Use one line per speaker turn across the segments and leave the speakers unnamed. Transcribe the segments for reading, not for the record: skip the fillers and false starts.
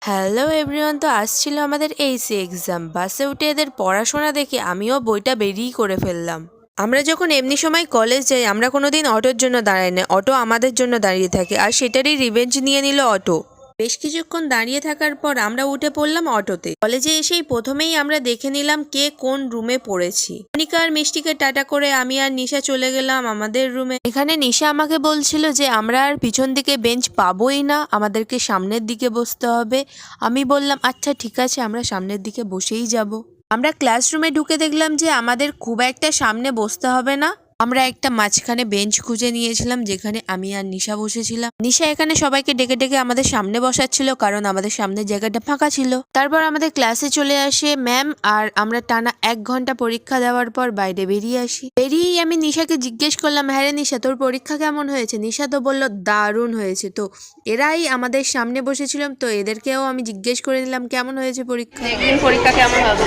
Hello everyone, তো আসছিল আমাদের এইচএসসি এক্সাম। বাসে উঠে এদের পড়াশোনা দেখে আমিও বইটা বেরিয়ে করে ফেললাম। আমরা যখন এমনি সময় কলেজ যাই আমরা কোনোদিন অটোর জন্য দাঁড়াই না, অটো আমাদের জন্য দাঁড়িয়ে থাকে, আর সেটারই রিভেঞ্জ নিয়ে নিল অটো। বেশ কিছুক্ষণ দাঁড়িয়ে থাকার পর আমরা উঠে পড়লাম অটোতে। কলেজে এসেই প্রথমেই আমরা দেখে নিলাম কে কোন রুমে পড়েছি। মনিকা আর মিষ্টিকে টাটা করে আমি আর নিশা চলে গেলাম আমাদের রুমে। এখানে নিশা আমাকে বলছিল যে আমরা আর পিছন দিকে বেঞ্চ পাবোই না, আমাদেরকে সামনের দিকে বসতে হবে। আমি বললাম আচ্ছা ঠিক আছে, আমরা সামনের দিকে বসেই যাব। আমরা ক্লাসরুমে ঢুকে দেখলাম যে আমাদের খুব একটা সামনে বসতে হবে না। আমরা একটা মাঝখানে বেঞ্চ খুঁজে নিয়েছিলাম যেখানে আমি আর নিশা বসেছিলাম। নিশা এখানে সবাইকে ডেকে ডেকে আমাদের সামনে বসাচ্ছিল কারণ আমাদের সামনের জায়গাটা ফাঁকা ছিল। তারপর আমাদের ক্লাসে চলে আসে ম্যাম, আর আমরা টানা 1 ঘন্টা পরীক্ষা দেওয়ার পর বাইরে বেরিয়ে আসি। বেরিয়েই আমি নিশাকে জিজ্ঞেস করলাম, হ্যাঁ রে নিশা, তোর পরীক্ষা কেমন হয়েছে? নিশা তো বললো দারুণ হয়েছে। তো এরাই আমাদের সামনে বসেছিলাম, তো এদেরকেও আমি জিজ্ঞেস করে নিলাম কেমন হয়েছে পরীক্ষা।
একদিন পরীক্ষা কেমন হবে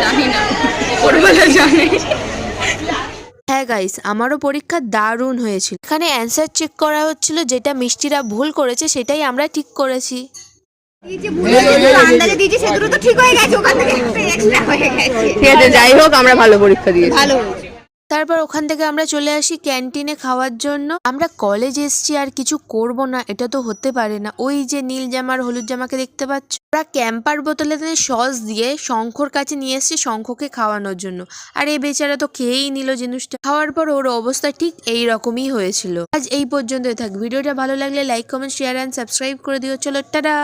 জানি না, ওপরওয়ালা জানে।
হ্যাঁ গাইস, আমারও পরীক্ষা দারুণ হয়েছিল। এখানে অ্যান্সার চেক করা হচ্ছিল, যেটা মিষ্টিরা ভুল করেছে সেটাই আমরা ঠিক করেছি।
ঠিক আছে, যাই হোক আমরা ভালো পরীক্ষা দিয়েছি। ভালো।
তারপর ওখান থেকে আমরা চলে আসি ক্যান্টিনে খাওয়ার জন্য। আমরা কলেজ এসছি আর কিছু করব না এটা তো হতে পারে না। ওই যে নীল জামার হলুদ জামাকে দেখতে পাচ্ছ, ওরা ক্যাম্পার বোতলে সস দিয়ে শঙ্খর কাছে নিয়ে এসছে শঙ্খকে খাওয়ানোর জন্য। আর এই বেচারা তো খেয়েই নিল জিনিসটা। খাওয়ার পর ওর অবস্থা ঠিক এই রকমই হয়েছিল। আজ এই পর্যন্তই থাক। ভিডিওটা ভালো লাগলে like comment share and subscribe করে দিও। চলো টাটা।